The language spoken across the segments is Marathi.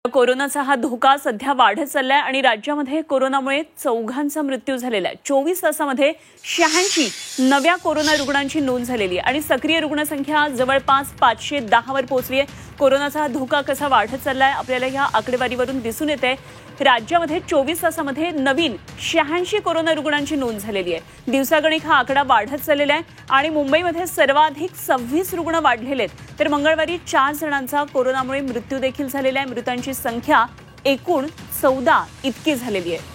कोरोनाचा हा धोका सध्या वाढत चाललाय आणि राज्यामध्ये कोरोनामुळे 4घांचा मृत्यू झालेला आहे। 24 तासामध्ये 86 नव्या कोरोना रुग्णांची नोंद झालेली आहे आणि सक्रिय रुग्णसंख्या जवळपास 510 वर पोहोचली आहे। कोरोनाचा धोका कसा वाढत चाललाय आपल्याला या आकडेवारीवरून दिसून येते। राज्यामध्ये 24 तासामध्ये नवीन 86 कोरोना रुग्णांची नोंद झालेली आहे। दिवसागणिक हा आकडा वाढत चाललेला आहे आणि मुंबईमध्ये सर्वाधिक 26 रुग्ण वाढलेले आहेत, तर मंगळवारी 4 जणांचा कोरोनामुळे मृत्यू देखील झालेला आहे। मृतांची संख्या एकूण 14 इतकी झालेली आहे।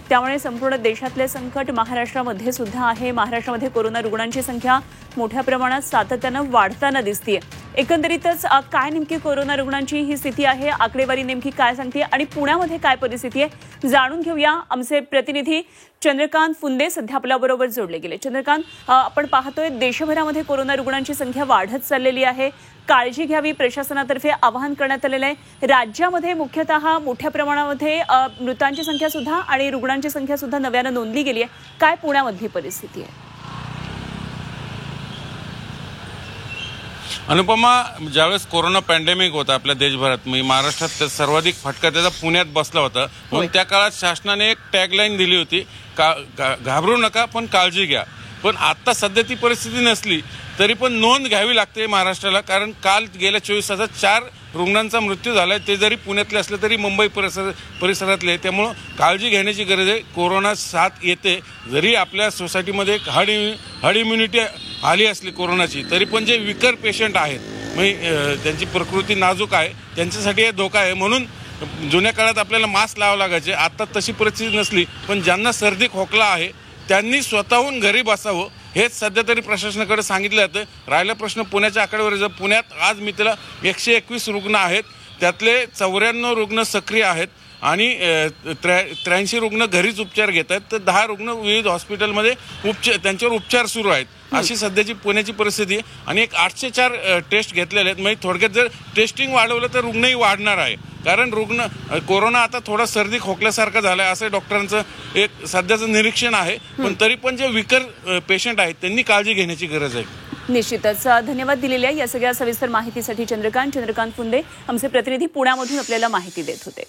त्यामुळे संपूर्ण देशातले संकट महाराष्ट्रामध्ये सुद्धा आहे। महाराष्ट्रामध्ये कोरोना रुग्णांची संख्या मोठ्या प्रमाणात सातत्याने वाढताना दिसते। एकंदरीतच काय नेमकी कोरोना रुग्णांची ही स्थिती आहे, आकडेवारी नेमकी काय सांगते आणि पुण्यामध्ये काय परिस्थिती आहे जाणून घेऊया। आमचे प्रतिनिधी चंद्रकांत फुंदे सध्या आपल्याबरोबर जोडले गेले। चंद्रकांत, आपण पाहतोय देशभरामध्ये कोरोना रुग्णांची संख्या वाढत चाललेली आहे। काळजी घ्यावी प्रशासनातर्फे आवाहन करण्यात आलेले आहे। राज्यामध्ये मुख्यतः मोठ्या प्रमाणामध्ये मृतांची संख्या सुद्धा आणि रुग्णांची संख्या सुद्धा नव्याने नोंदली गेली आहे। काय पुण्यामधली परिस्थिती आहे? अनुपमा, ज्यावेळेस कोरोना पॅन्डेमिक होता आपल्या देशभरात, महाराष्ट्रात सर्वाधिक फटका त्याचा पुण्यात बसला होता। म्हणून त्या काळात शासनाने एक टॅगलाईन दिली होती, घाबरू नका पण काळजी घ्या। पण आता सध्या ती परिस्थिती नसली तरी पण नोंद घ्यावी लागते महाराष्ट्राला, कारण काल गेल्या 24 तासात 4 रुग्णांचा मृत्यू झालाय। ते जरी पुण्यातले असले तरी मुंबई परिसरातले, त्यामुळं काळजी घेण्याची गरज आहे। कोरोना साथ येते, जरी आपल्या सोसायटीमध्ये हर्ड इम्युनिटी आली असली कोरोनाची, तरी पण जे विकर पेशंट आहेत त्यांची प्रकृती नाजूक आहे, त्यांच्यासाठी हे धोका आहे। म्हणून जुन्या काळात आपल्याला मास्क लावावं लागायचे, आता तशी परिस्थिती नसली पण ज्यांना सर्दी खोकला आहे त्यांनी स्वतःहून घरी बसावं, हेच सध्या तरी प्रशासनाकडे सांगितलं जातं। राहिला प्रश्न पुण्याच्या आकडेवारीचा, पुण्यात आज मी त्याला 121 रुग्ण आहेत, त्यातले 94 रुग्ण सक्रिय आहेत आणि 83 रुग्ण घरीच उपचार घेत आहेत, तर 10 रुग्ण विविध हॉस्पिटलमध्ये त्यांच्यावर उपचार सुरू आहेत। अशी सध्याची पुण्याची परिस्थिती आहे आणि एक 804 टेस्ट घेतलेले आहेत। म्हणजे थोडक्यात जर टेस्टिंग वाढवलं तर रुग्णही वाढणार आहे, कारण कोरोना आता थोडा सर्दी खोकल्यासारखा झालाय असं डॉक्टरांचं एक सध्याचं निरीक्षण आहे। पण तरी पण जे विकर पेशंट आहेत त्यांनी काळजी घेण्याची गरज आहे। निश्चितच धन्यवाद दिलेल्या या सगळ्या सविस्तर माहितीसाठी चंद्रकांत फुंदे आमचे प्रतिनिधी पुण्यामधून आपल्याला माहिती देत होते।